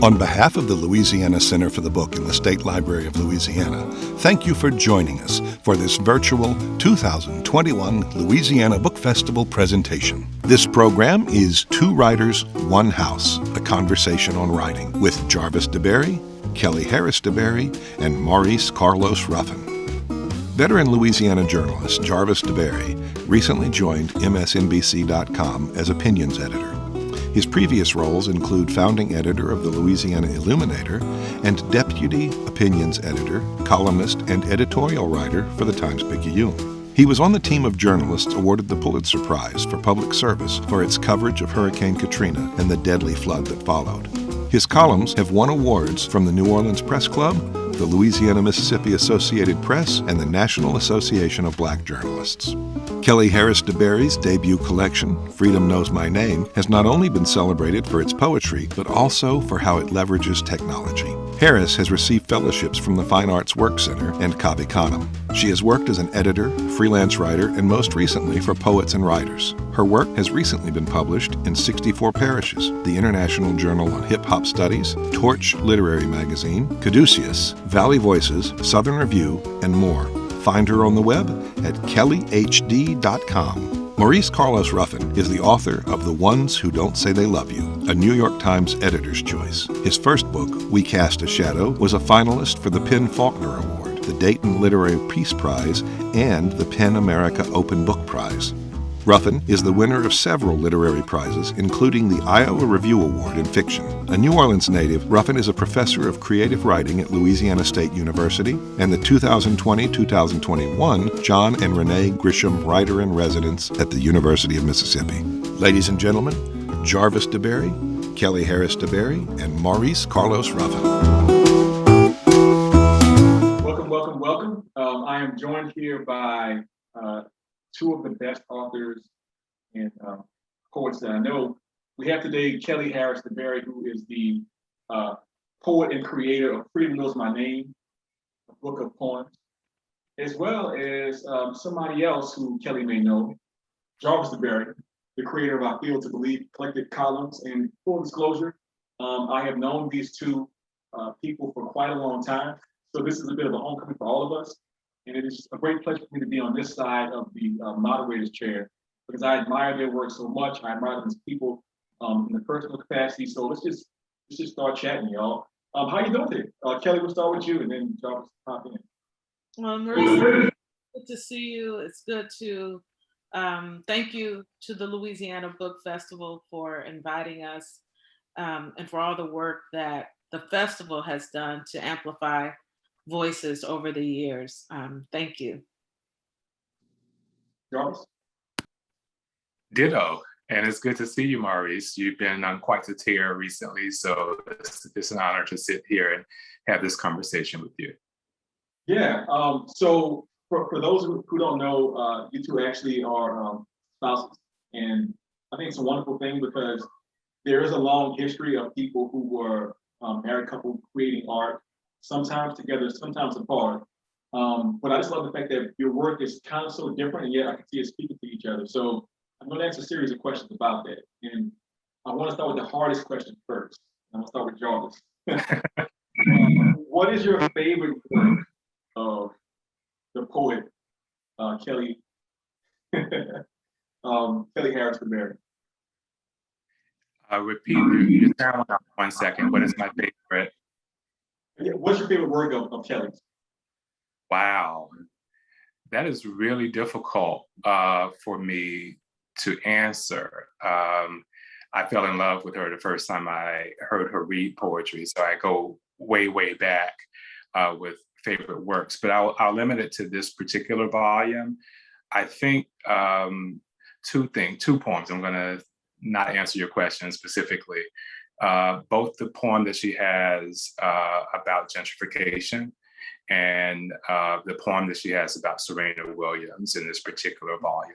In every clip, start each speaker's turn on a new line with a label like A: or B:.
A: On behalf of the Louisiana Center for the Book in the State Library of Louisiana, thank you for joining us for this virtual 2021 Louisiana Book Festival presentation. This program is Two Writers, One House, a conversation on writing with Jarvis DeBerry, Kelly Harris-DeBerry, and Maurice Carlos Ruffin. Veteran Louisiana journalist Jarvis DeBerry recently joined MSNBC.com as opinions editor. His previous roles include founding editor of the Louisiana Illuminator and deputy opinions editor, columnist, and editorial writer for the Times-Picayune. He was on the team of journalists awarded the Pulitzer Prize for public service for its coverage of Hurricane Katrina and the deadly flood that followed. His columns have won awards from the New Orleans Press Club, the Louisiana-Mississippi Associated Press, and the National Association of Black Journalists. Kelly Harris-DeBerry's debut collection, Freedom Knows My Name, has not only been celebrated for its poetry, but also for how it leverages technology. Harris has received fellowships from the Fine Arts Work Center and Cave Canem. She has worked as an editor, freelance writer, and most recently for Poets and Writers. Her work has recently been published in 64 parishes, the International Journal on Hip Hop Studies, Torch Literary Magazine, Caduceus, Valley Voices, Southern Review, and more. Find her on the web at kellyhd.com. Maurice Carlos Ruffin is the author of The Ones Who Don't Say They Love You, a New York Times editor's choice. His first book, We Cast a Shadow, was a finalist for the PEN Faulkner Award, the Dayton Literary Peace Prize, and the PEN America Open Book Prize. Ruffin is the winner of several literary prizes, including the Iowa Review Award in Fiction. A New Orleans native, Ruffin is a professor of creative writing at Louisiana State University and the 2020-2021 John and Renee Grisham Writer-in-Residence at the University of Mississippi. Ladies and gentlemen, Jarvis DeBerry, Kelly Harris-DeBerry, and Maurice Carlos Ruffin.
B: Welcome. I am joined here by two of the best authors and poets that I know. We have today Kelly Harris-DeBerry, who is the poet and creator of Freedom Knows My Name, a book of poems, as well as somebody else who Kelly may know, Jarvis DeBerry, the creator of I Feel to Believe collected columns. And full disclosure, I have known these two people for quite a long time. So this is a bit of a homecoming for all of us. And it is a great pleasure for me to be on this side of the moderator's chair because I admire their work so much. I admire them as people in the personal capacity. So let's just start chatting, y'all. How you doing today? Kelly, we'll start with you, and then Jarvis pop in.
C: Well, Maurice, good to see you. It's good to thank you to the Louisiana Book Festival for inviting us and for all the work that the festival has done to amplify voices over the years. Thank you.
B: Jarvis?
D: Ditto. And it's good to see you, Maurice. You've been on quite the tear recently, so it's an honor to sit here and have this conversation with you.
B: Yeah. So for those who don't know, you two actually are spouses, and I think it's a wonderful thing because there is a long history of people who were married couple creating art, sometimes together, sometimes apart. But I just love the fact that your work is kind of so different, and yet I can see it speaking to each other. So I'm going to ask a series of questions about that. And I want to start with the hardest question first. I'm going to start with Jarvis. What is your favorite work of the poet, Kelly Harris-DeBerry?
D: Repeat your sound 1 second. What is my favorite?
B: Yeah, what's your favorite work of Kelly's?
D: Wow, that is really difficult for me to answer. I fell in love with her the first time I heard her read poetry, so I go way back with favorite works. But I'll limit it to this particular volume. I think two poems. I'm going to not answer your question specifically. Both the poem that she has about gentrification and the poem that she has about Serena Williams in this particular volume,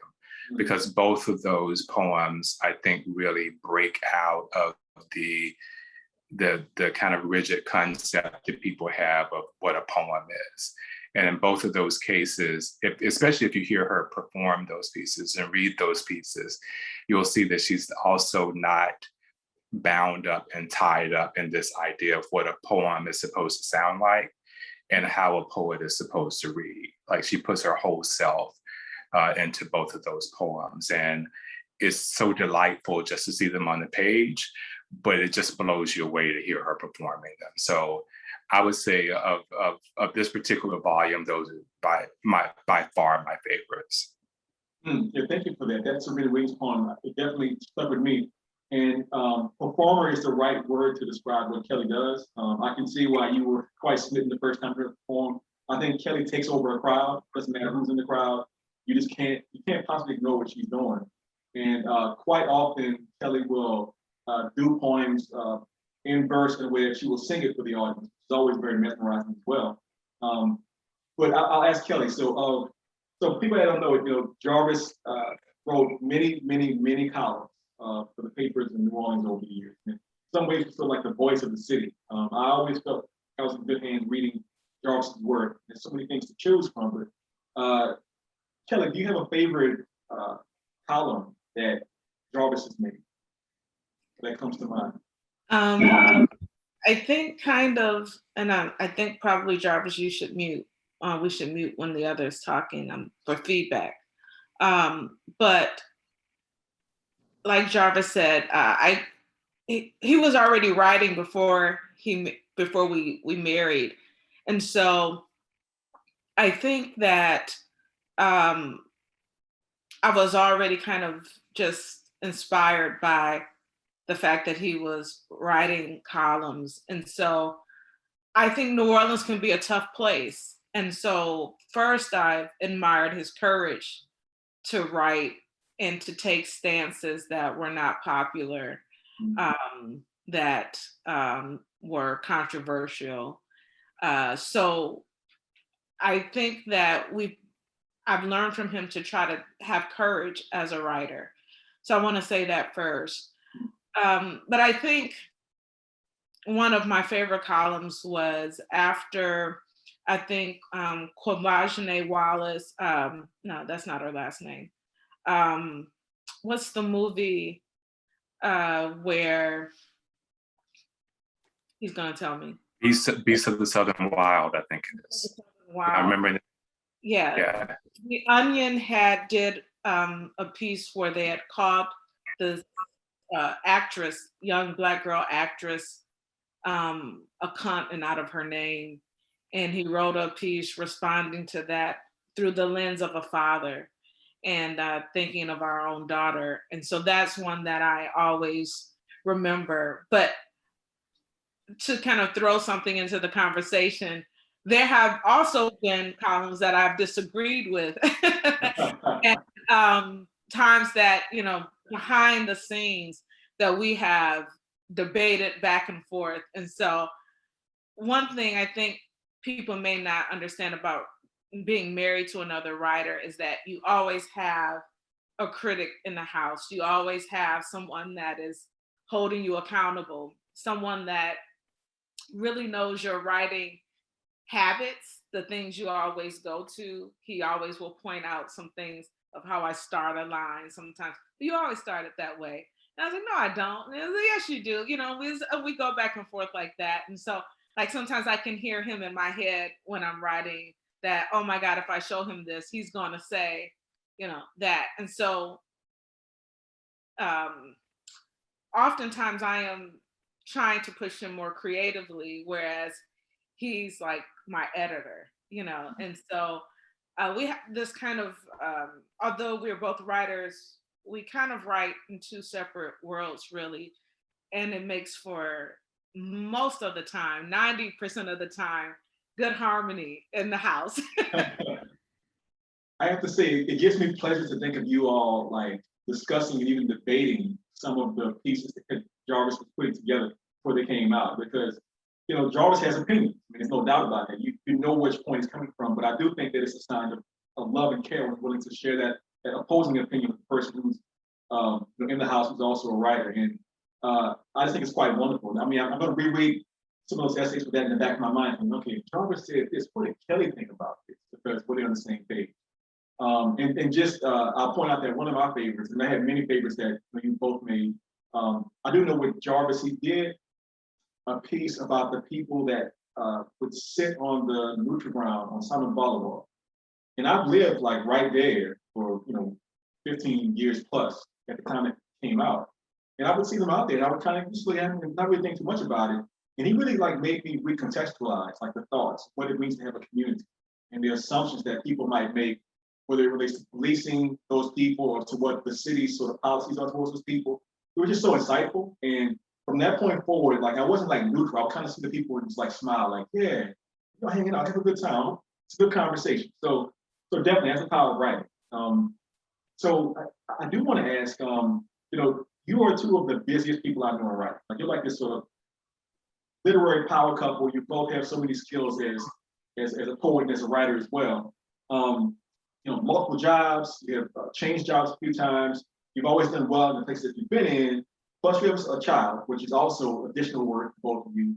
D: because both of those poems, I think, really break out of the kind of rigid concept that people have of what a poem is. And in both of those cases, especially if you hear her perform those pieces and read those pieces, you'll see that she's also not bound up and tied up in this idea of what a poem is supposed to sound like and how a poet is supposed to read. Like she puts her whole self into both of those poems. And it's so delightful just to see them on the page, but it just blows you away to hear her performing them. So I would say of this particular volume, those are by far my favorites.
B: Yeah, thank you for that. That's a really great poem. It definitely stuck with me. And performer is the right word to describe what Kelly does. I can see why you were quite smitten the first time you performed. I think Kelly takes over a crowd. Doesn't matter who's in the crowd. You can't possibly ignore what she's doing. And quite often Kelly will do poems in verse in a way that she will sing it for the audience. It's always very mesmerizing as well. But I'll ask Kelly. So people that don't know, Jarvis wrote many columns for the papers in New Orleans over the years. And in some ways, he felt like the voice of the city. I always felt I was in good hands reading Jarvis's work. There's so many things to choose from. But Kelly, do you have a favorite column that Jarvis has made that comes to mind?
C: I think kind of, and I think probably Jarvis, you should mute. We should mute when the other is talking for feedback. But like Jarvis said, he was already writing before we married, and so I think that I was already kind of just inspired by the fact that he was writing columns, and so I think New Orleans can be a tough place. And so first I admired his courage to write and to take stances that were not popular, that were controversial. So I think that I've learned from him to try to have courage as a writer. So I want to say that first. But I think one of my favorite columns was after, I think, Quabajane Wallace, no, that's not her last name. What's the movie where he's gonna tell me?
D: Beast of the Southern Wild, I think it is.
C: Wow.
D: I remember.
C: Yeah. The Onion did a piece where they had called the actress, young Black girl actress, a cunt and out of her name. And he wrote a piece responding to that through the lens of a father and thinking of our own daughter. And so that's one that I always remember. But to kind of throw something into the conversation, there have also been columns that I've disagreed with. And times that, behind the scenes that we have debated back and forth. And so one thing I think people may not understand about being married to another writer is that you always have a critic in the house. You always have someone that is holding you accountable, someone that really knows your writing habits, the things you always go to. He always will point out some things of how I start a line sometimes. You always start it that way. And I was like, no, I don't. And I was like, yes, you do. We go back and forth like that. And so like sometimes I can hear him in my head when I'm writing that, oh my God, if I show him this, he's gonna say, that. And so oftentimes I am trying to push him more creatively, whereas he's like my editor, and so we have this kind of, although we're both writers, we kind of write in two separate worlds really, and it makes for most of the time, 90% of the time, good harmony in the house.
B: I have to say, it gives me pleasure to think of you all like discussing and even debating some of the pieces that Jarvis was putting together before they came out, because Jarvis has opinions. I mean, there's no doubt about that. You know which point he's coming from, but I do think that it's a sign of love and care when willing to share that opposing opinion with the person who's in the house who's also a writer. And I just think it's quite wonderful. I mean, I'm going to reread some of those essays with that in the back of my mind. And okay, Jarvis said this. What did Kelly think about this? Because we're on the same page. And just I'll point out that one of our favorites, and I have many favorites that you both made, I do know with Jarvis, he did a piece about the people that would sit on the neutral ground on Simon Boulevard. And I've lived like right there for 15 years plus at the time it came out. And I would see them out there, and I would kind of just not really think too much about it. And he really like made me recontextualize like the thoughts, what it means to have a community, and the assumptions that people might make, whether it relates to policing those people or to what the city's sort of policies are towards those people. It was just so insightful. And from that point forward, like I wasn't like neutral. I would kind of see the people and just like smile, like, yeah, hanging out, have a good time. It's a good conversation. So definitely that's the power of writing. So I do want to ask, you are two of the busiest people I know in writing. Like you're like this sort of literary power couple. You both have so many skills as a poet and as a writer as well. Multiple jobs. You have changed jobs a few times. You've always done well in the places that you've been in. Plus, you have a child, which is also additional work for both of you.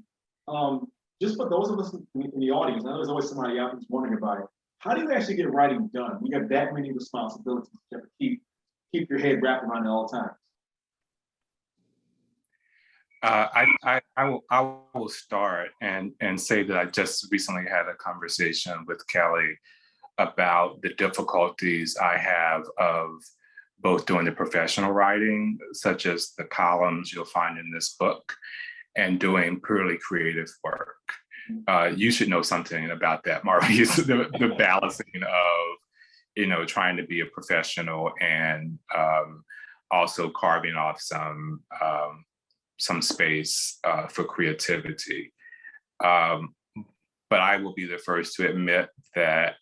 B: Just for those of us in the audience, I know there's always somebody out who's wondering about it. How do you actually get writing done? You have that many responsibilities. You have to keep your head wrapped around at all times.
D: I will start and say that I just recently had a conversation with Kelly about the difficulties I have of both doing the professional writing, such as the columns you'll find in this book, and doing purely creative work. You should know something about that, Maurice, the balancing of, trying to be a professional and also carving off some space for creativity. But I will be the first to admit that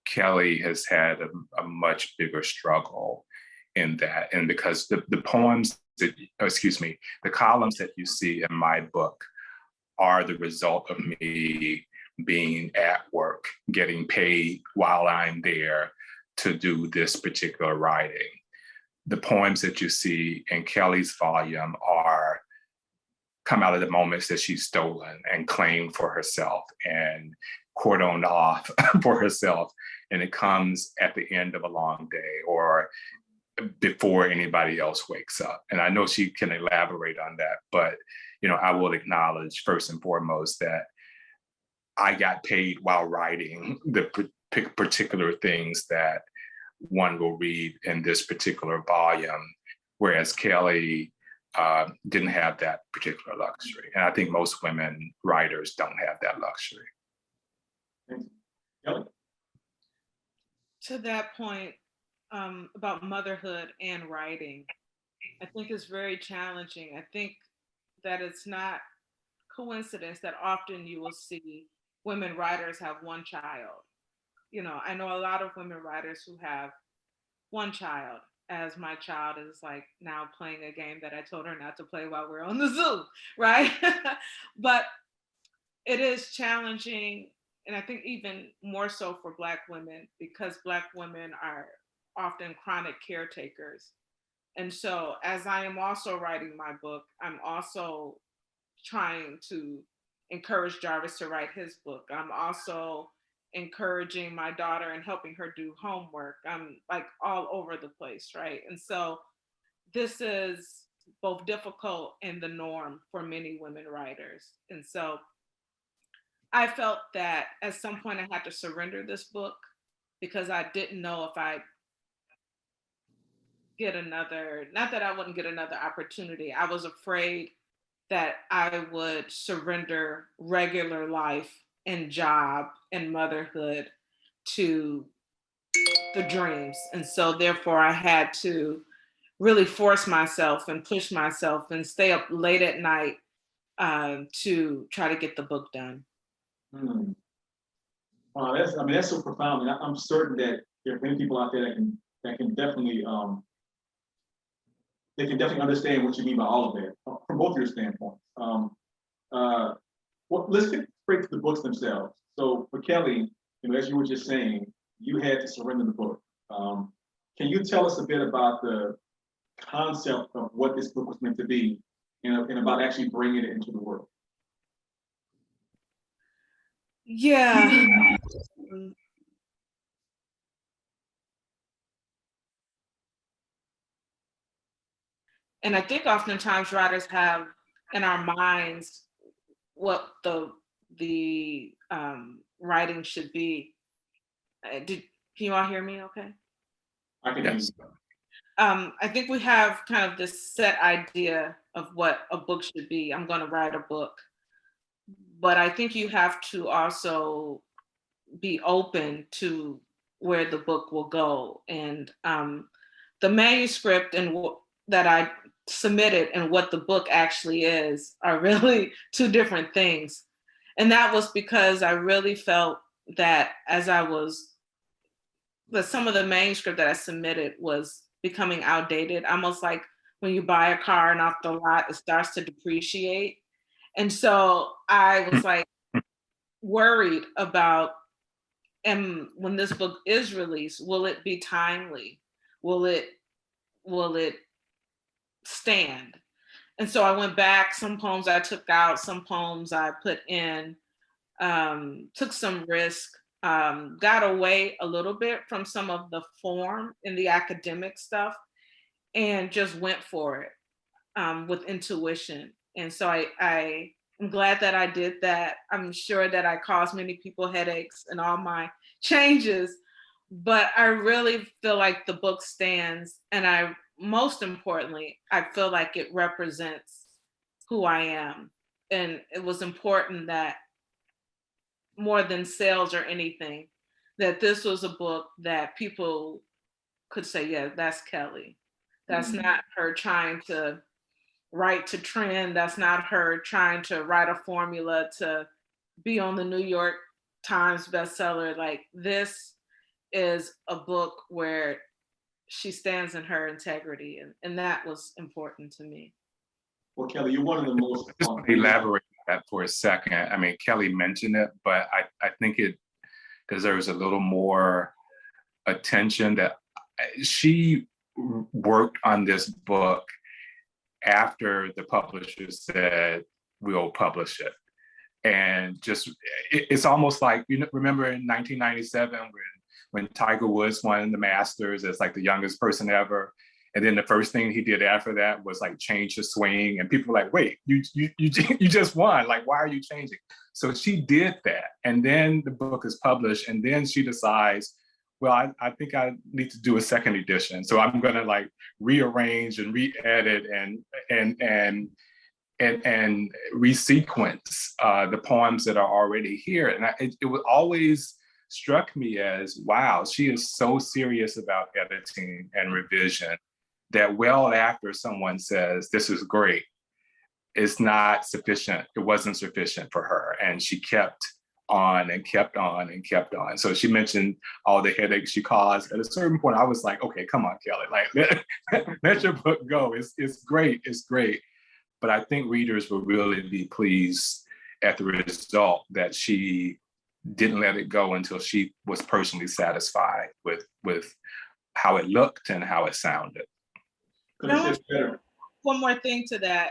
D: Kelly has had a much bigger struggle in that. And because the columns that you see in my book are the result of me being at work, getting paid while I'm there to do this particular writing. The poems that you see in Kelly's volume come out of the moments that she's stolen and claimed for herself and cordoned off for herself. And it comes at the end of a long day or before anybody else wakes up. And I know she can elaborate on that, but I will acknowledge first and foremost that I got paid while writing the particular things that one will read in this particular volume, whereas Kelly didn't have that particular luxury. And I think most women writers don't have that luxury.
B: Kelly?
C: To that point about motherhood and writing, I think it's very challenging. I think that it's not coincidence that often you will see women writers have one child. I know a lot of women writers who have one child, as my child is like now playing a game that I told her not to play while we're on the Zoom, right? But it is challenging, and I think even more so for Black women, because Black women are often chronic caretakers. And so as I am also writing my book, I'm also trying to encourage Jarvis to write his book. I'm also encouraging my daughter and helping her do homework. I'm like all over the place, right? And so this is both difficult and the norm for many women writers. And so I felt that at some point I had to surrender this book because I didn't know if I'd get another, not that I wouldn't get another opportunity. I was afraid that I would surrender regular life and job and motherhood to the dreams. And so therefore I had to really force myself and push myself and stay up late at night to try to get the book done.
B: Wow, that's so profound. And I'm certain that there are many people out there that can definitely they can definitely understand what you mean by all of that from both your standpoints. Let's get straight to the books themselves. So for Kelly, as you were just saying, you had to surrender the book. Can you tell us a bit about the concept of what this book was meant to be and about actually bringing it into the world?
C: Yeah. And I think oftentimes writers have in our minds what the writing should be. Can you all hear me okay?
B: I can hear
D: Yes.
B: you.
C: I think we have kind of this set idea of what a book should be. I'm going to write a book. But I think you have to also be open to where the book will go. And the manuscript that I submitted and what the book actually is are really two different things. And that was because I really felt that that some of the manuscript that I submitted was becoming outdated, almost like when you buy a car and off the lot, it starts to depreciate. And so I was like worried about, and when this book is released, will it be timely? Will it stand? And so I went back, some poems I took out, some poems I put in, took some risk, got away a little bit from some of the form in the academic stuff, and just went for it with intuition. And so I'm glad that I did that. I'm sure that I caused many people headaches in all my changes, but I really feel like the book stands, and most importantly, I feel like it represents who I am. And it was important that more than sales or anything, that this was a book that people could say, yeah, that's Kelly. That's not her trying to write to trend. That's not her trying to write a formula to be on the New York Times bestseller. Like, this is a book where she stands in her integrity, and that was important to me.
B: Well, Kelly, you're one of the most.
D: Just want to elaborate on that for a second. I mean, Kelly mentioned it, but I think it deserves a little more attention. That she worked on this book after the publisher said, we'll publish it. And just, it's almost like, remember in 1997 when Tiger Woods won the Masters as like the youngest person ever. And then the first thing he did after that was like change his swing. And people were like, wait, you just won. Like, why are you changing? So she did that. And then the book is published. And then she decides, well, I think I need to do a second edition. So I'm going to like rearrange and re-edit and resequence the poems that are already here. And it was always struck me as, wow, she is so serious about editing and revision that well after someone says, this is great, it's not sufficient. It wasn't sufficient for her. And she kept on and kept on and kept on. So she mentioned all the headaches she caused. At a certain point, I was like, okay, come on, Kelly, like let your book go. It's great, it's great. But I think readers will really be pleased at the result that she didn't let it go until she was personally satisfied with how it looked and how it sounded.
C: One more thing to that.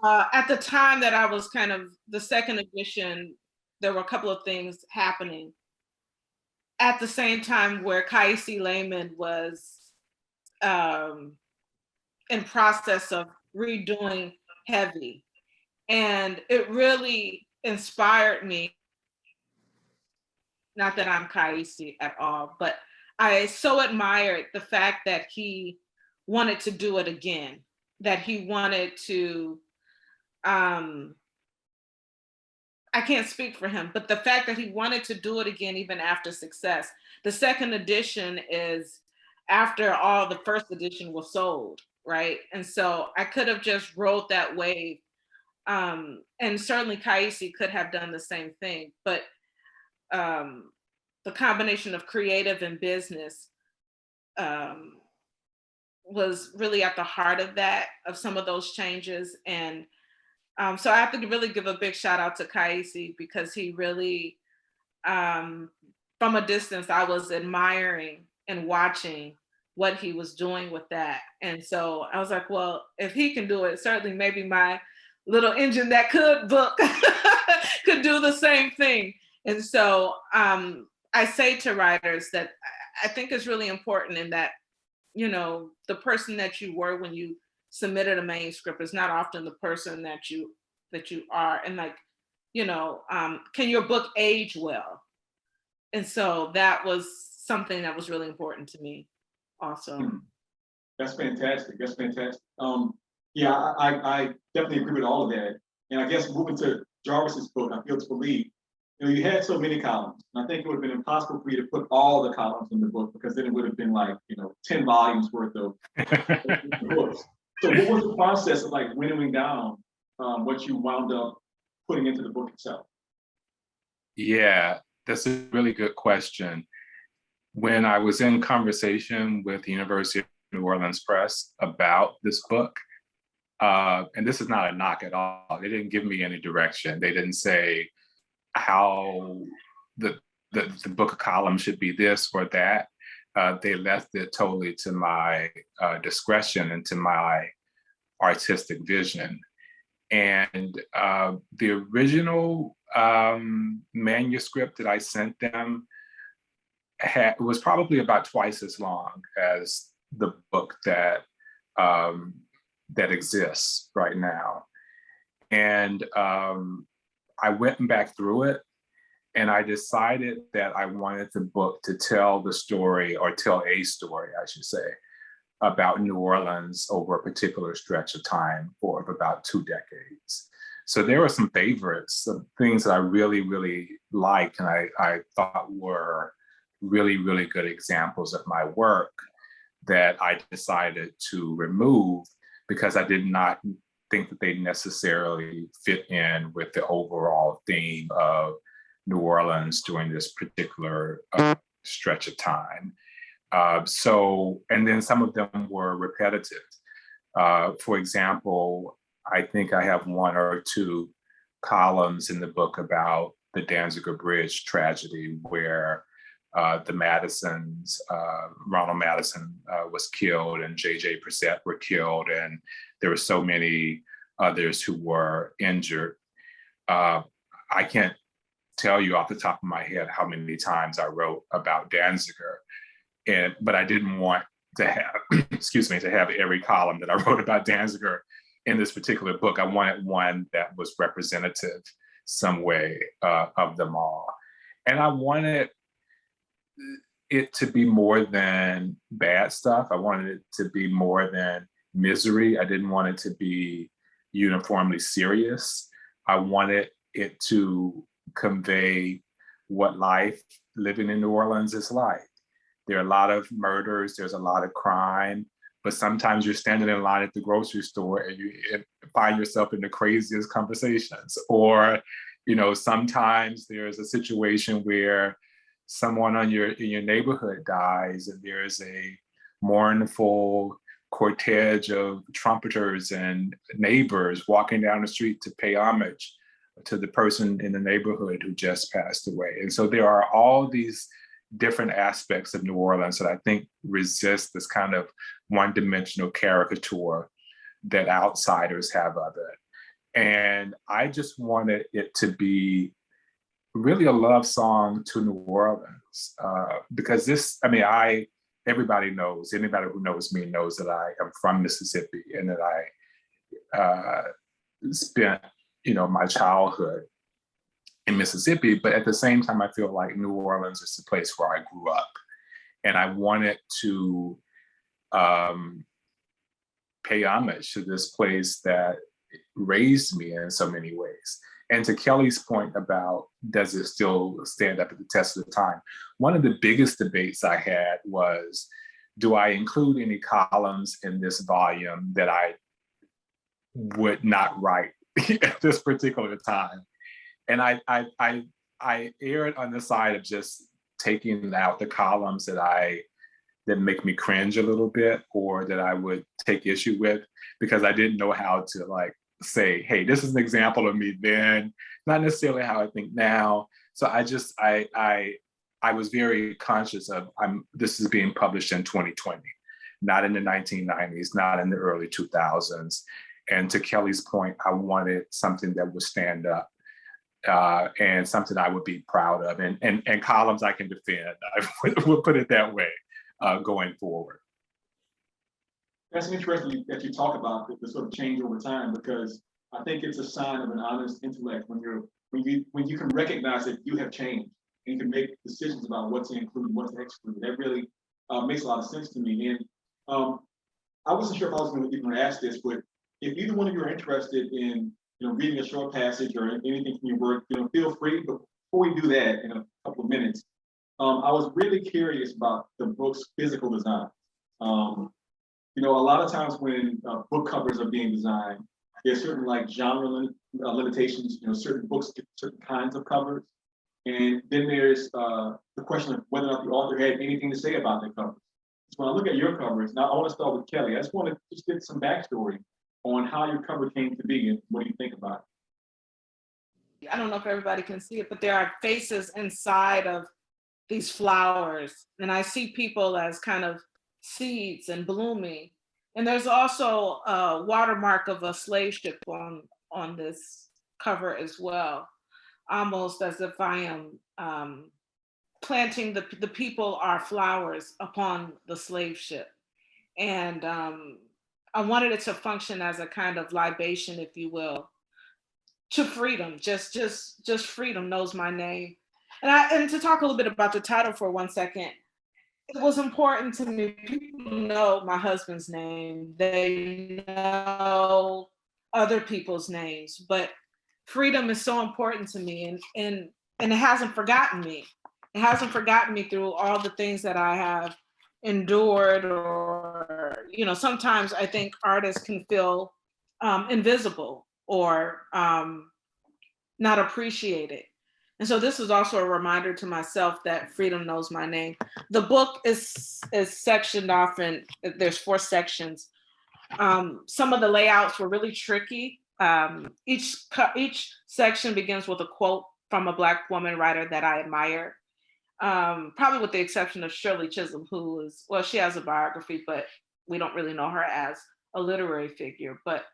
C: At the time that I was kind of the second edition, there were a couple of things happening. At the same time where Kaisi Lehman was in process of redoing Heavy. And it really inspired me. Not that I'm Kaisi at all, but I so admired the fact that he wanted to do it again, that he wanted to, I can't speak for him, but the fact that he wanted to do it again, even after success. The second edition is after all the first edition was sold, right? And so I could have just rode that wave. And certainly Kaisi could have done the same thing, but the combination of creative and business was really at the heart of that, of some of those changes. And so I have to really give a big shout out to Kaisi, because he really, from a distance, I was admiring and watching what he was doing with that. And so I was like, well, if he can do it, certainly maybe my little engine that could book could do the same thing. And so I say to writers that I think it's really important in that, you know, the person that you were when you submitted a manuscript, it's not often the person that you are, and like, can your book age well? And so that was something that was really important to me also.
B: That's fantastic. That's fantastic. Yeah, I definitely agree with all of that. And I guess moving to Jarvis's book, I Feel to Believe, you had so many columns. And I think it would have been impossible for you to put all the columns in the book, because then it would have been like, 10 volumes worth of books. So what was the process of like winnowing down what you wound up putting into the book itself?
D: Yeah, that's a really good question. When I was in conversation with the University of New Orleans Press about this book, and this is not a knock at all, they didn't give me any direction. They didn't say how the book of columns should be this or that. They left it totally to my discretion and to my artistic vision. And the original manuscript that I sent them was probably about twice as long as the book that exists right now. And I went back through it, and I decided that I wanted the book to tell the story, or tell a story, I should say, about New Orleans over a particular stretch of time for about 2 decades. So there were some favorites, some things that I really, really liked, and I thought were really, really good examples of my work that I decided to remove because I did not think that they necessarily fit in with the overall theme of New Orleans during this particular stretch of time. And then some of them were repetitive. For example, I think I have 1 or 2 columns in the book about the Danziger Bridge tragedy, where the Madisons, Ronald Madison was killed, and J.J. Brissett were killed, and there were so many others who were injured. I can't tell you off the top of my head how many times I wrote about Danziger, but I didn't want to have, to have every column that I wrote about Danziger in this particular book. I wanted one that was representative some way of them all. And I wanted it to be more than bad stuff. I wanted it to be more than misery. I didn't want it to be uniformly serious. I wanted it to convey what life living in New Orleans is like. There are a lot of murders, there's a lot of crime, but sometimes you're standing in line at the grocery store and you find yourself in the craziest conversations. Or, sometimes there's a situation where someone in your neighborhood dies, and there's a mournful cortege of trumpeters and neighbors walking down the street to pay homage to the person in the neighborhood who just passed away. And so there are all these different aspects of New Orleans that I think resist this kind of one-dimensional caricature that outsiders have of it. And I just wanted it to be really a love song to New Orleans, because everybody knows, anybody who knows me knows that I am from Mississippi, and that I spent, my childhood in Mississippi, but at the same time, I feel like New Orleans is the place where I grew up. And I wanted to pay homage to this place that raised me in so many ways. And to Kelly's point about, does it still stand up at the test of the time? One of the biggest debates I had was, do I include any columns in this volume that I would not write at this particular time? And I erred on the side of just taking out the columns that make me cringe a little bit, or that I would take issue with, because I didn't know how to say, hey, this is an example of me then, not necessarily how I think now. So I was very conscious of, this is being published in 2020, not in the 1990s, not in the early 2000s. And to Kelly's point, I wanted something that would stand up, and something I would be proud of, and columns I can defend. I would put it that way, going forward.
B: That's interesting that you talk about the sort of change over time, because I think it's a sign of an honest intellect when you can recognize that you have changed and you can make decisions about what to include and what to exclude. That really makes a lot of sense to me. And I wasn't sure if I was going to even ask this, but if either one of you are interested in reading a short passage or anything from your work, feel free. But before we do that, in a couple of minutes, I was really curious about the book's physical design. A lot of times when book covers are being designed, there's certain like genre limitations. Certain books get certain kinds of covers, and then there's the question of whether or not the author had anything to say about the covers. So when I look at your covers, now I want to start with Kelly. I just want to just get some backstory on how your cover came to be and what do you think about it?
C: I don't know if everybody can see it, but there are faces inside of these flowers, and I see people as kind of seeds and blooming. And there's also a watermark of a slave ship on this cover as well, almost as if I am planting the people are flowers upon the slave ship. And I wanted it to function as a kind of libation, if you will, to freedom. Just freedom knows my name. And to talk a little bit about the title for 1 second, it was important to me. People know my husband's name. They know other people's names, but freedom is so important to me, and it hasn't forgotten me. It hasn't forgotten me through all the things that I have endured, or sometimes I think artists can feel invisible or not appreciated. And so this is also a reminder to myself that freedom knows my name. The book is sectioned off, and there's 4 sections. Some of the layouts were really tricky. Each section begins with a quote from a Black woman writer that I admire, probably with the exception of Shirley Chisholm, she has a biography, but we don't really know her as a literary figure. But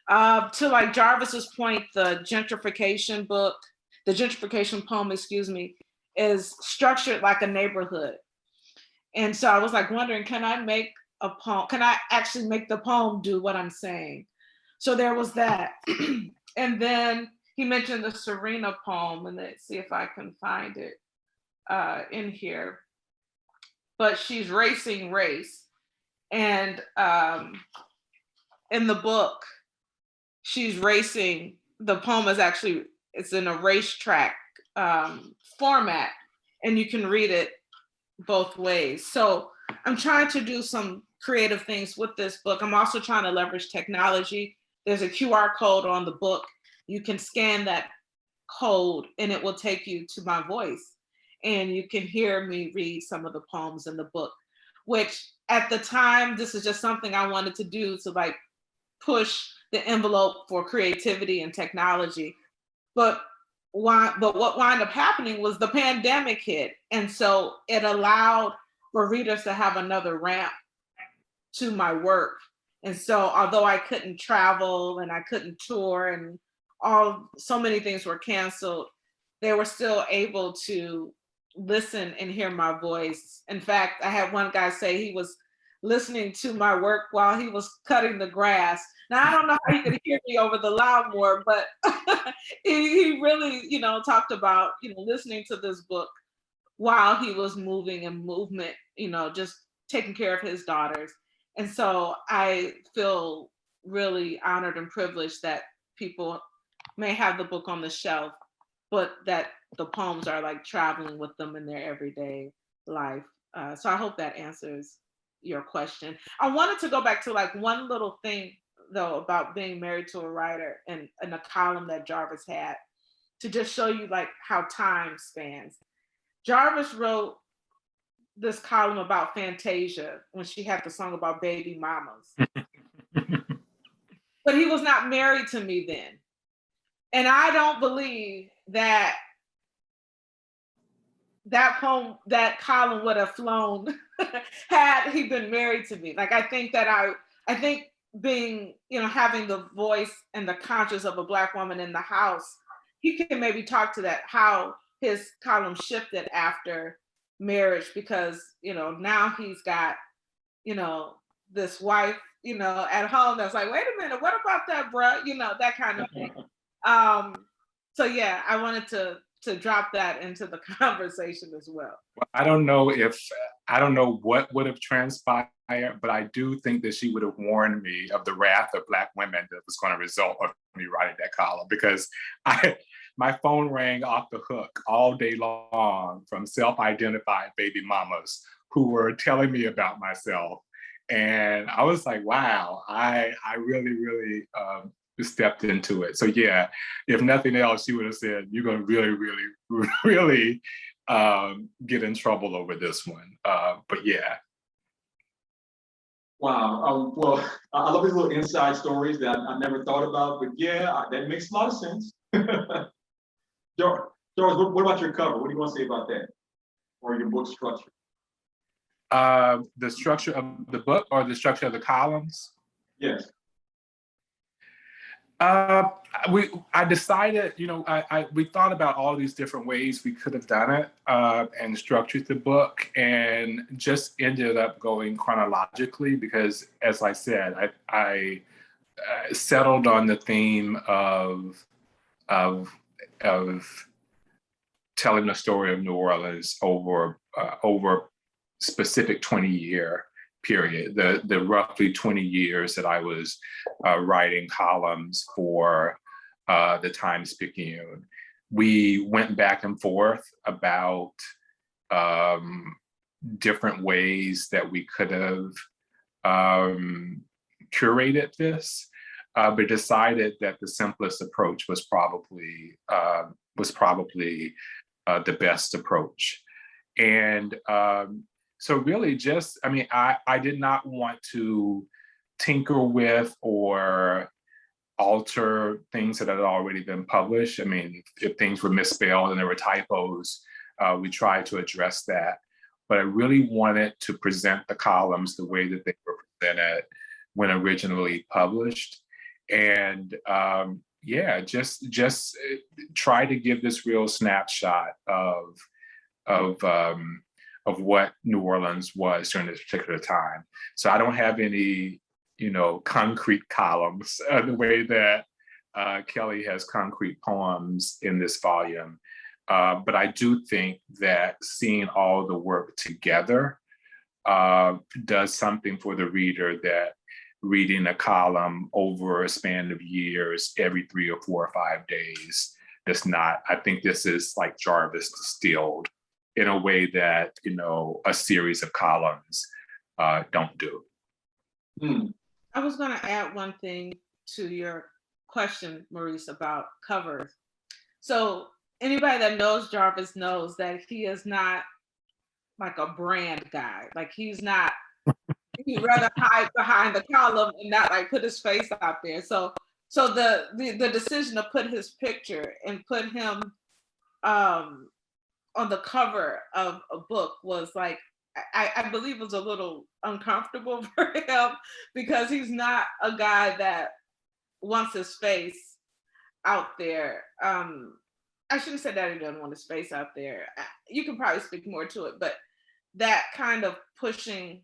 C: to like Jarvis's point, the gentrification poem, is structured like a neighborhood. And so I was like wondering, can I actually make the poem do what I'm saying? So there was that. And then he mentioned the Serena poem, and let's see if I can find it in here. But she's racing race. And in the book, she's racing. The poem is actually, it's in a racetrack format, and you can read it both ways. So I'm trying to do some creative things with this book. I'm also trying to leverage technology. There's a QR code on the book. You can scan that code and it will take you to my voice. And you can hear me read some of the poems in the book, which at the time, this is just something I wanted to do to like push the envelope for creativity and technology. But what wound up happening was the pandemic hit. And so it allowed for readers to have another ramp to my work. And so although I couldn't travel and I couldn't tour and so many things were canceled, they were still able to listen and hear my voice. In fact, I had one guy say he was listening to my work while he was cutting the grass. Now, I don't know how he could hear me over the lawnmower, but he really, talked about, listening to this book while he was moving and movement, just taking care of his daughters. And so I feel really honored and privileged that people may have the book on the shelf, but that the poems are like traveling with them in their everyday life. So I hope that answers your question. I wanted to go back to like one little thing though about being married to a writer and a column that Jarvis had to just show you like how time spans. Jarvis wrote this column about Fantasia when she had the song about baby mamas. But he was not married to me then. And I don't believe that poem, that column would have flown had he been married to me. Like, I think being, having the voice and the conscience of a Black woman in the house, he can maybe talk to that, how his column shifted after marriage, because, now he's got, this wife at home that's like, wait a minute, what about that, bruh? That kind of thing. So yeah, I wanted to drop that into the conversation as well.
D: I don't know what would have transpired, but I do think that she would have warned me of the wrath of Black women that was going to result of me writing that column, because my phone rang off the hook all day long from self-identified baby mamas who were telling me about myself. And I was like, wow, I really, really stepped into it. So yeah, if nothing else, she would have said, you're going to really, really, really get in trouble over this one. But yeah.
B: Wow. Well, I love these little inside stories that I never thought about, but yeah, that makes a lot of sense. Jarvis, what about your cover? What do you want to say about that? Or your book structure?
D: The structure of the book or the structure of the columns?
B: Yes.
D: I decided, we thought about all these different ways we could have done it and structured the book, and just ended up going chronologically because, as I said, I settled on the theme of telling the story of New Orleans over specific 20-year period, the roughly 20 years that I was writing columns for the Times-Picayune. We went back and forth about different ways that we could have curated this, but decided that the simplest approach was probably the best approach. And so really just, I did not want to tinker with or alter things that had already been published. If things were misspelled and there were typos, we tried to address that. But I really wanted to present the columns the way that they were presented when originally published. And just try to give this real snapshot of what New Orleans was during this particular time. So I don't have any, concrete columns the way that Kelly has concrete poems in this volume. But I do think that seeing all the work together does something for the reader that reading a column over a span of years, every 3 or 4 or 5 days, does not. I think this is like Jarvis distilled in a way that, a series of columns don't do.
C: I was going to add one thing to your question, Maurice, about covers. So anybody that knows Jarvis knows that he is not like a brand guy. Like he'd rather hide behind the column and not like put his face out there. So the decision to put his picture and put him on the cover of a book was like, I believe it was a little uncomfortable for him because he's not a guy that wants his face out there. I shouldn't say that he doesn't want his face out there. You can probably speak more to it, but that kind of pushing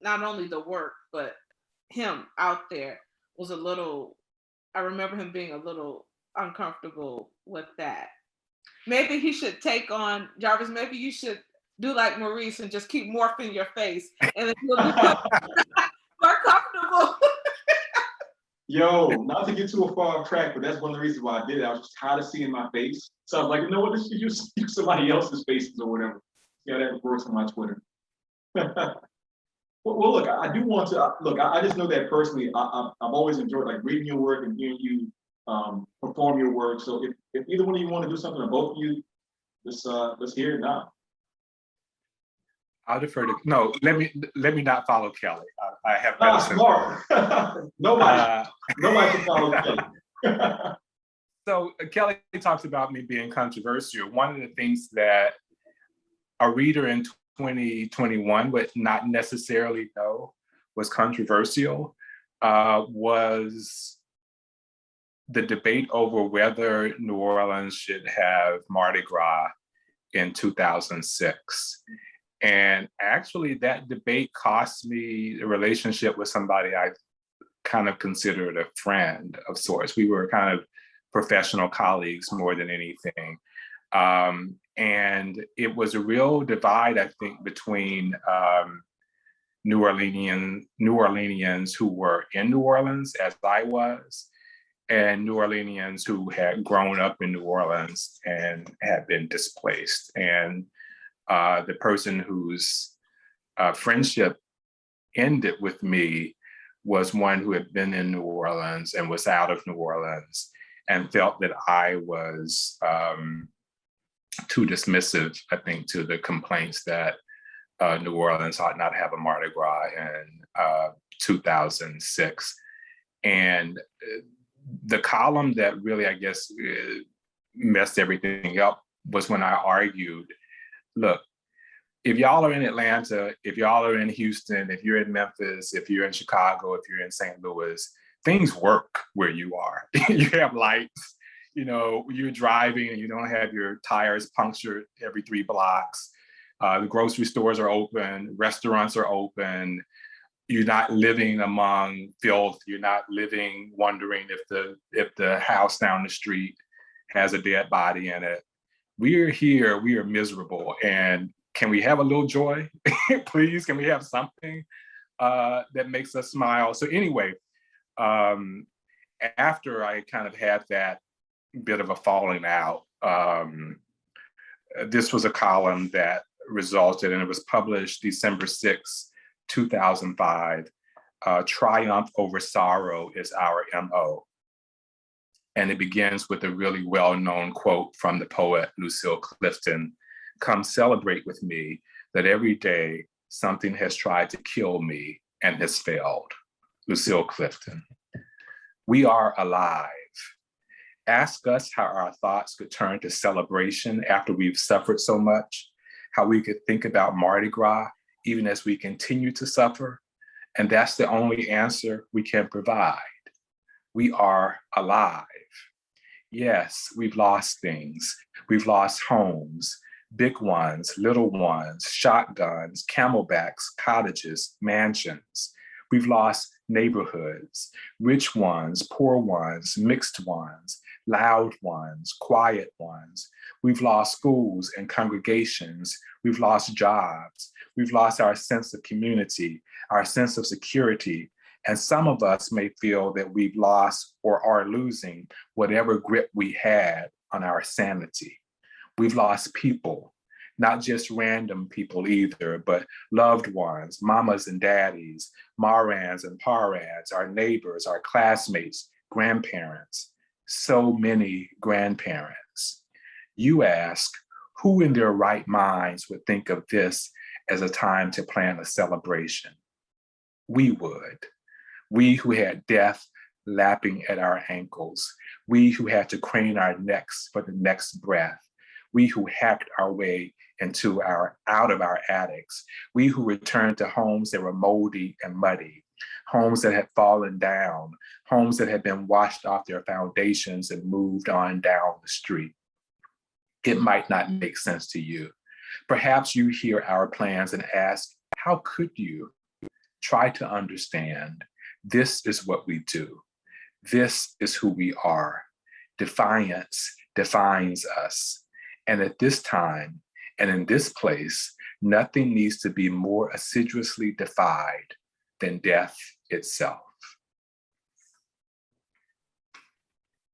C: not only the work, but him out there was a little, I remember him being a little uncomfortable with that. Maybe he should take on, Jarvis, maybe you should do like Maurice and just keep morphing your face and then you'll become more comfortable.
B: Yo, not to get too far off track, but that's one of the reasons why I did it. I was just tired of seeing my face. So I was like, you know what, let's use somebody else's faces or whatever. Yeah, that works on my Twitter. Well, look, I do want to, I just know that personally, I've always enjoyed like reading your work and hearing you perform your work. So if either one of you want to do something, or both of you, let's hear it now.
D: I'll defer to, no, let me not follow Kelly. I have medicine.
B: Nobody can follow Kelly.
D: So Kelly talks about me being controversial. One of the things that a reader in 2021 would not necessarily know was controversial was the debate over whether New Orleans should have Mardi Gras in 2006. And actually that debate cost me a relationship with somebody I kind of considered a friend of sorts. We were kind of professional colleagues more than anything. And it was a real divide, I think, between New Orleanians who were in New Orleans, as I was, and New Orleanians who had grown up in New Orleans and had been displaced. And the person whose friendship ended with me was one who had been in New Orleans and was out of New Orleans and felt that I was too dismissive, I think, to the complaints that New Orleans ought not have a Mardi Gras in 2006. And the column that really, I guess, messed everything up was when I argued, look, if y'all are in Atlanta, if y'all are in Houston, if you're in Memphis, if you're in Chicago, if you're in St. Louis, things work where you are. You have lights, you know, you're driving and you don't have your tires punctured every 3 blocks. The grocery stores are open, restaurants are open. You're not living among filth. You're not living wondering if the house down the street has a dead body in it. We are here, we are miserable. And can we have a little joy? Please, can we have something that makes us smile? So anyway, after I kind of had that bit of a falling out, this was a column that resulted, and it was published December 6, 2005. Triumph over sorrow is our MO. And it begins with a really well-known quote from the poet Lucille Clifton: "Come celebrate with me that every day something has tried to kill me and has failed." Lucille Clifton. We are alive. Ask us how our thoughts could turn to celebration after we've suffered so much, how we could think about Mardi Gras even as we continue to suffer. And that's the only answer we can provide. We are alive. Yes, we've lost things. We've lost homes, big ones, little ones, shotguns, camelbacks, cottages, mansions. We've lost neighborhoods, rich ones, poor ones, mixed ones, loud ones, quiet ones. We've lost schools and congregations. We've lost jobs. We've lost our sense of community, our sense of security. And some of us may feel that we've lost or are losing whatever grip we had on our sanity. We've lost people, not just random people either, but loved ones, mamas and daddies, marans and parans, our neighbors, our classmates, grandparents, so many grandparents. You ask, who in their right minds would think of this as a time to plan a celebration? We would. We who had death lapping at our ankles. We who had to crane our necks for the next breath. We who hacked our way out of our attics. We who returned to homes that were moldy and muddy, homes that had fallen down, homes that had been washed off their foundations and moved on down the street. It might not make sense to you. Perhaps you hear our plans and ask, how could you? Try to understand. This is what we do. This is who we are. Defiance defines us. And at this time, and in this place, nothing needs to be more assiduously defied than death itself.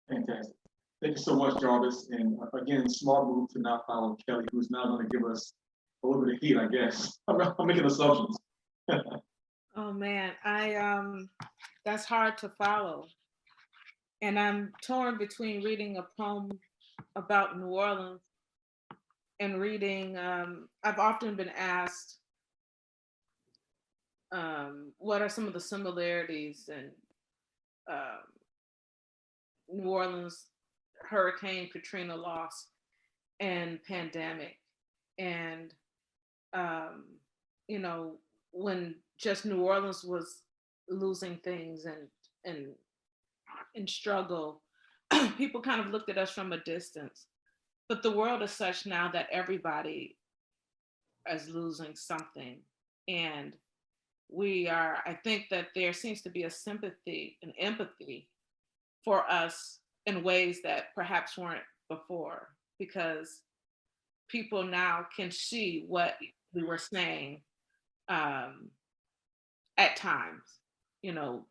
B: Fantastic. Thank you so much, Jarvis. And again, smart move to not follow Kelly, who's now going to give us a little bit of heat, I guess. I'm making assumptions.
C: Oh man, that's hard to follow. And I'm torn between reading a poem about New Orleans and reading, I've often been asked, what are some of the similarities in New Orleans Hurricane Katrina loss and pandemic? And, you know, when just New Orleans was losing things and in struggle, people kind of looked at us from a distance. But the world is such now that everybody as losing something. And I think that there seems to be a sympathy and empathy for us in ways that perhaps weren't before, because people now can see what we were saying at times,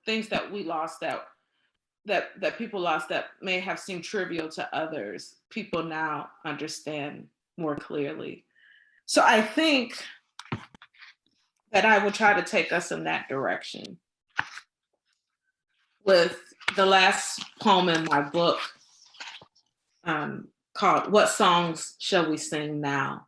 C: things that we lost that people lost that may have seemed trivial to others, people now understand more clearly. So I think that I will try to take us in that direction with the last poem in my book, called What Songs Shall We Sing Now?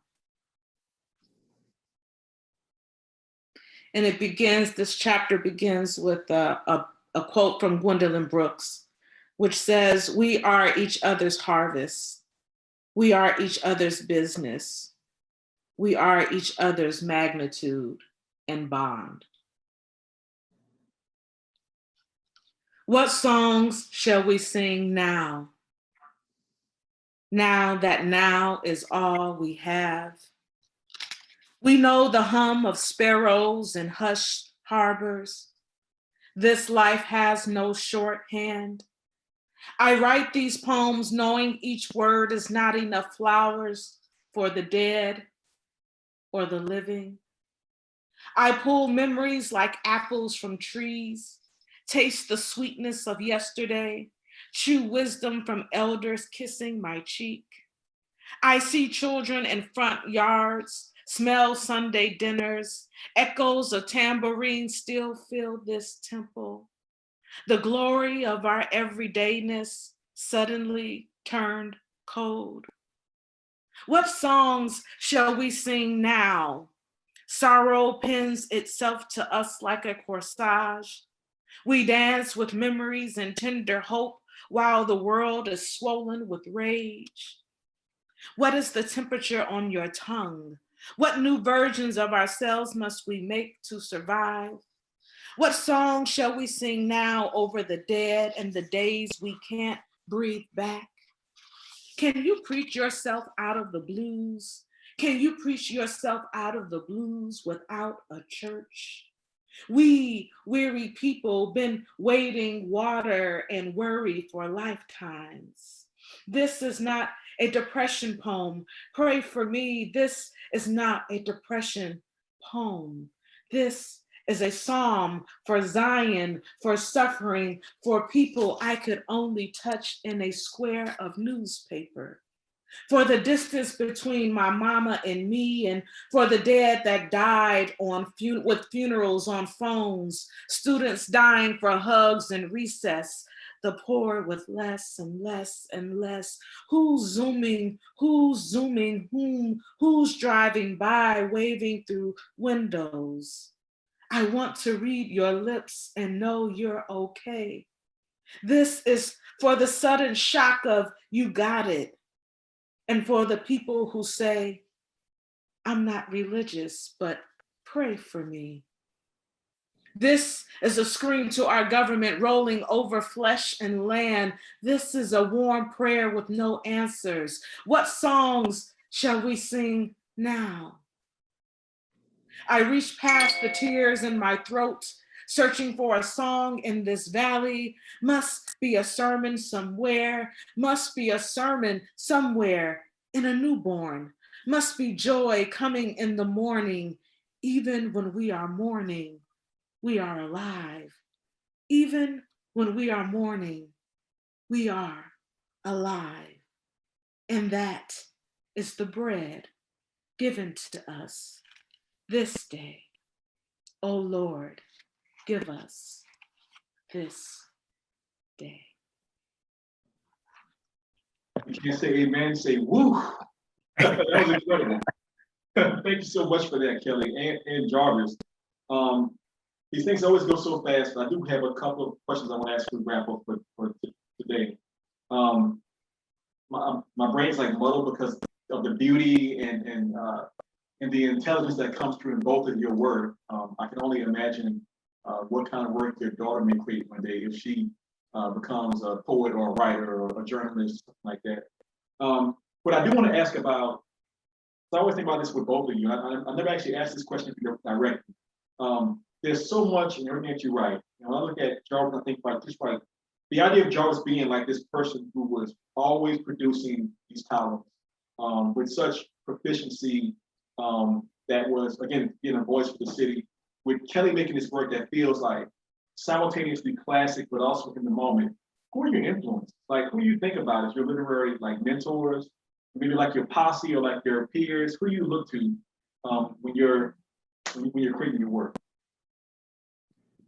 C: And this chapter begins with a quote from Gwendolyn Brooks, which says, "We are each other's harvest. We are each other's business. We are each other's magnitude and bond." What songs shall we sing now? Now that now is all we have. We know the hum of sparrows in hushed harbors. This life has no shorthand. I write these poems knowing each word is not enough flowers for the dead or the living. I pull memories like apples from trees, taste the sweetness of yesterday, chew wisdom from elders kissing my cheek. I see children in front yards, smell Sunday dinners, echoes of tambourines still fill this temple. The glory of our everydayness suddenly turned cold. What songs shall we sing now? Sorrow pins itself to us like a corsage. We dance with memories and tender hope while the world is swollen with rage. What is the temperature on your tongue? What new versions of ourselves must we make to survive? What song shall we sing now over the dead and the days we can't breathe back? Can you preach yourself out of the blues? Can you preach yourself out of the blues without a church? We, weary people, been waiting water and worry for lifetimes. This is not a depression poem. Pray for me. This is not a depression poem. This is a psalm for Zion, for suffering, for people I could only touch in a square of newspaper. For the distance between my mama and me, and for the dead that died with funerals on phones, students dying for hugs and recess, the poor with less and less and less. Who's zooming, who's whom, who's driving by, waving through windows? I want to read your lips and know you're okay. This is for the sudden shock of you got it. And for the people who say, I'm not religious, but pray for me. This is a scream to our government rolling over flesh and land. This is a warm prayer with no answers. What songs shall we sing now? I reach past the tears in my throat, searching for a song in this valley. Must be a sermon somewhere, must be a sermon somewhere in a newborn. Must be joy coming in the morning. Even when we are mourning, we are alive. Even when we are mourning, we are alive. And that is the bread given to us this day. O Lord, give us this day.
B: You can't say amen, say woo. That was incredible. Thank you so much for that, Kelly and Jarvis. These things always go so fast, but I do have a couple of questions I want to ask you to wrap up for today. My brain's like muddled because of the beauty and the intelligence that comes through in both of your work. I can only imagine what kind of work your daughter may create one day if she becomes a poet or a writer or a journalist, something like that. What I do want to ask about So I always think about this with both of you. I never actually asked this question directly. There's so much, and everything that you write. When I look at Jarvis, I think about just like the idea of Jarvis being like this person who was always producing these columns with such proficiency, that was, again, being a voice for the city, with Kelly making this work that feels like simultaneously classic, but also in the moment. Who are your influences? Like, who do you think about as your literary like mentors? Maybe like your posse or like your peers. Who do you look to when you're creating your work?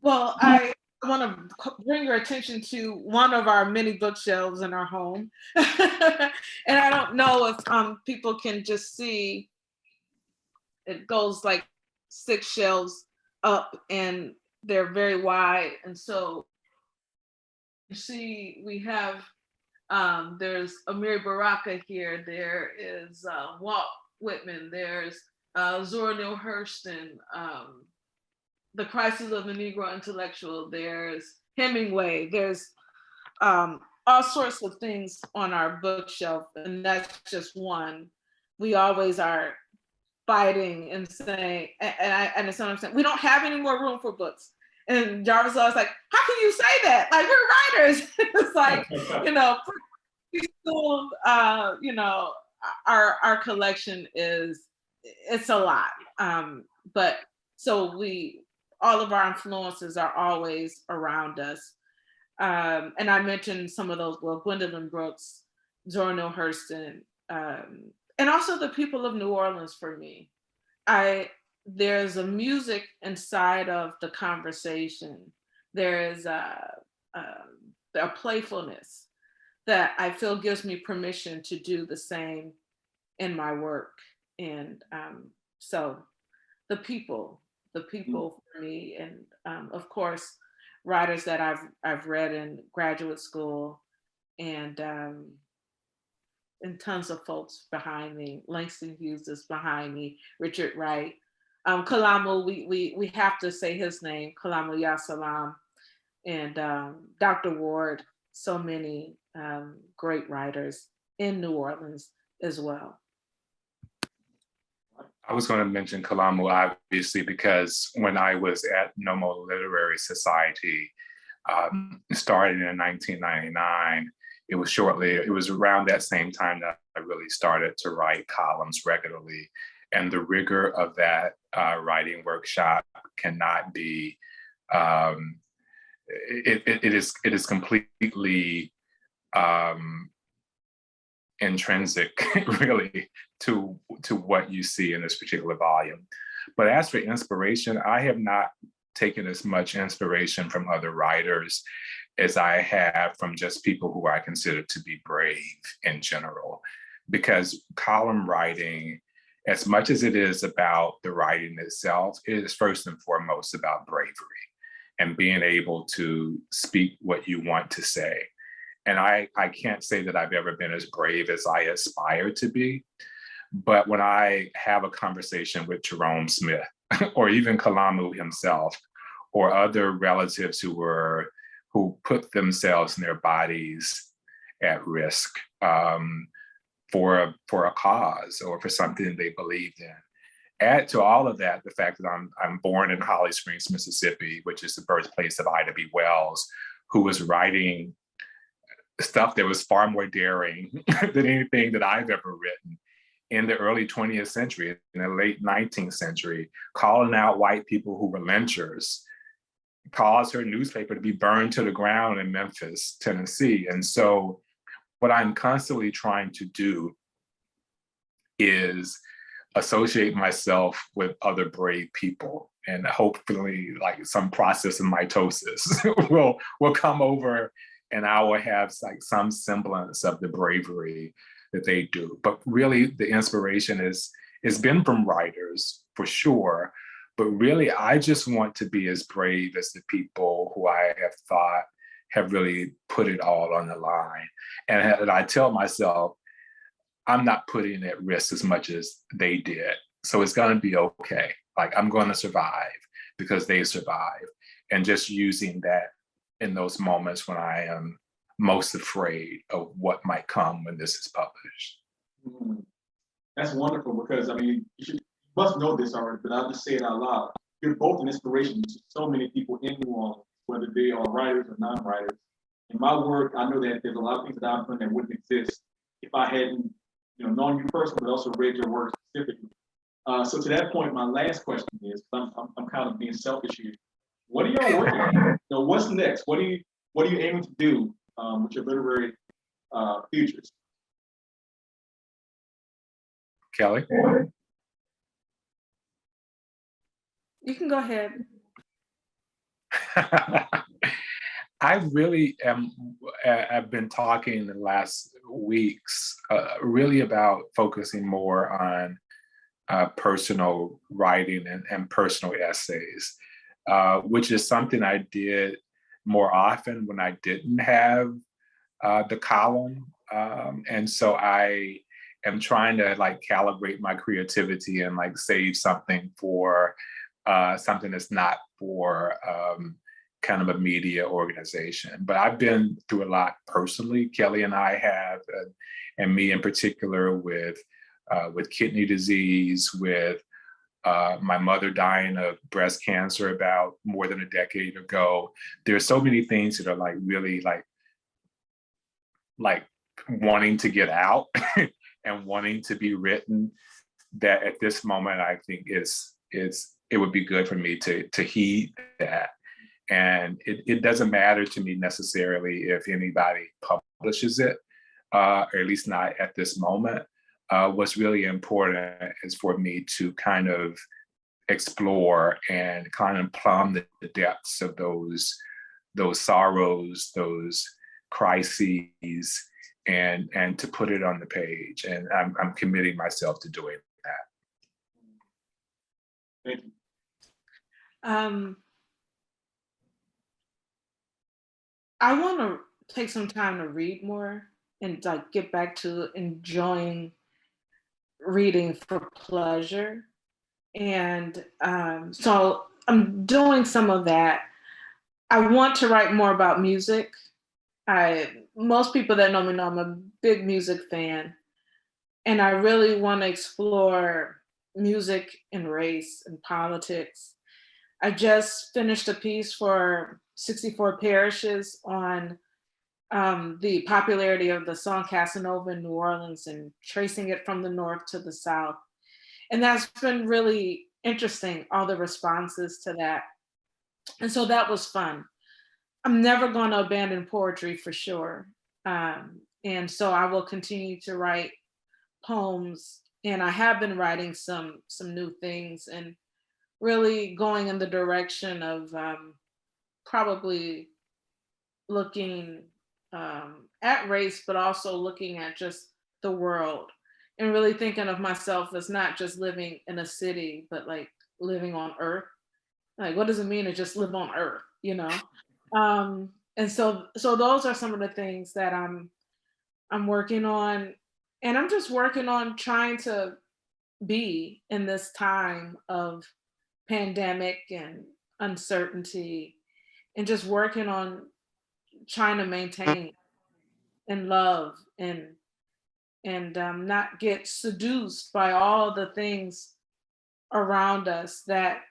C: Well, I want to bring your attention to one of our many bookshelves in our home. And I don't know if people can just see, it goes like 6 shelves up and they're very wide. And so you see, we have, there's Amiri Baraka here, there is Walt Whitman, there's Zora Neale Hurston, The Crisis of the Negro Intellectual, there's Hemingway, there's all sorts of things on our bookshelf, and that's just one. We always are fighting and saying, and it's what I'm saying, we don't have any more room for books. And Jarvis was like, how can you say that? Like, we're writers. It's like, still, our collection it's a lot. But so all of our influences are always around us. And I mentioned some of those, well, Gwendolyn Brooks, Zora Neale Hurston, and also the people of New Orleans for me. There's a music inside of the conversation. There is a playfulness that I feel gives me permission to do the same in my work. And so the people for me, and of course, writers that I've read in graduate school, and tons of folks behind me. Langston Hughes is behind me, Richard Wright. Kalamu, we have to say his name, Kalamu Yasalam, and Dr. Ward, so many great writers in New Orleans as well.
D: I was going to mention Kalamu, obviously, because when I was at Nomo Literary Society, started in 1999, it was around that same time that I really started to write columns regularly. And the rigor of that writing workshop cannot be, it is completely intrinsic, really, to what you see in this particular volume. But as for inspiration, I have not taken as much inspiration from other writers as I have from just people who I consider to be brave in general. Because column writing, as much as it is about the writing itself, it is first and foremost about bravery and being able to speak what you want to say. And I can't say that I've ever been as brave as I aspire to be. But when I have a conversation with Jerome Smith or even Kalamu himself or other relatives who put themselves and their bodies at risk for a cause or for something they believed in. Add to all of that the fact that I'm born in Holly Springs, Mississippi, which is the birthplace of Ida B. Wells, who was writing stuff that was far more daring than anything that I've ever written in the early 20th century, in the late 19th century, calling out white people who were lynchers, caused her newspaper to be burned to the ground in Memphis, Tennessee. And so what I'm constantly trying to do is associate myself with other brave people, and hopefully like some process of mitosis will come over and I will have like some semblance of the bravery that they do. But really the inspiration has been from writers for sure, but really I just want to be as brave as the people who I have thought have really put it all on the line. And I tell myself, I'm not putting at risk as much as they did. So it's gonna be okay. Like I'm gonna survive because they survived. And just using that in those moments when I am most afraid of what might come when this is published.
B: Mm. That's wonderful because, I mean, you must know this already, but I'll just say it out loud. You're both an inspiration to so many people in New Orleans, whether they are writers or non-writers. In my work, I know that there's a lot of things that I've done that wouldn't exist if I hadn't, known you personally, but also read your work specifically. So to that point, my last question is, I'm kind of being selfish here. What are y'all working on? What's next? What are you aiming to do with your literary futures?
D: Kelly?
C: You can go ahead.
D: I really am. I've been talking the last weeks really about focusing more on personal writing and personal essays, which is something I did more often when I didn't have the column. And so I am trying to calibrate my creativity and save something for something that's not for kind of a media organization. But I've been through a lot personally. Kelly and I have, and me in particular, with kidney disease, with my mother dying of breast cancer about more than a decade ago. There's so many things that are really wanting to get out and wanting to be written, that at this moment I think it would be good for me to heed that. And it doesn't matter to me necessarily if anybody publishes it, or at least not at this moment. What's really important is for me to kind of explore and kind of plumb the depths of those sorrows, those crises, and to put it on the page. And I'm committing myself to doing that.
B: Thank you.
C: I want to take some time to read more and get back to enjoying reading for pleasure. And so I'm doing some of that. I want to write more about music. Most people that know me know I'm a big music fan. And I really want to explore music and race and politics. I just finished a piece for 64 Parishes on the popularity of the song Casanova in New Orleans and tracing it from the north to the south. And that's been really interesting, all the responses to that. And so that was fun. I'm never going to abandon poetry for sure. And so I will continue to write poems, and I have been writing some new things and really going in the direction of probably looking at race, but also looking at just the world and really thinking of myself as not just living in a city, but living on Earth. What does it mean to just live on Earth, And so those are some of the things that I'm working on, and I'm just working on trying to be in this time of pandemic and uncertainty, and just working on trying to maintain and love and not get seduced by all the things around us that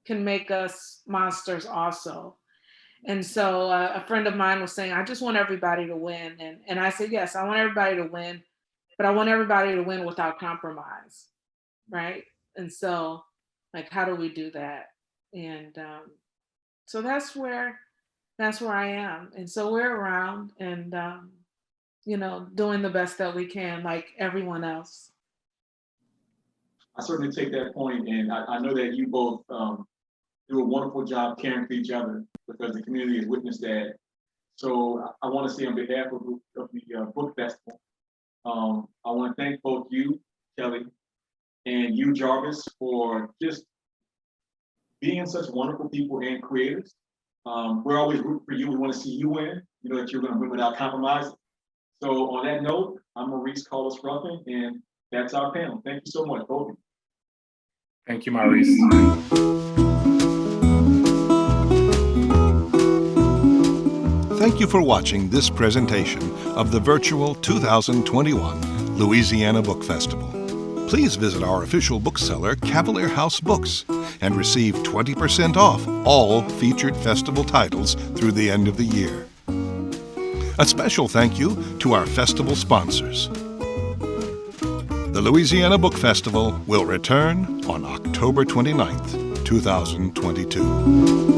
C: can make us monsters also. And so a friend of mine was saying, I just want everybody to win. And I said, yes, I want everybody to win, but I want everybody to win without compromise, right? And so how do we do that? And so that's where I am. And so we're around and, doing the best that we can, like everyone else.
B: I certainly take that point, and I know that you both do a wonderful job caring for each other because the community has witnessed that. So I want to say on behalf of the book festival, I want to thank both you, Kelly, and you, Jarvis, for just being such wonderful people and creators. We're always rooting for you. We want to see you win. You know that you're going to win without compromise. So on that note, I'm Maurice Carlos Ruffin, and that's our panel. Thank you so much, both of you.
D: Thank you, Maurice.
A: Thank you for watching this presentation of the virtual 2021 Louisiana Book Festival. Please visit our official bookseller, Cavalier House Books, and receive 20% off all featured festival titles through the end of the year. A special thank you to our festival sponsors. The Louisiana Book Festival will return on October 29th, 2022.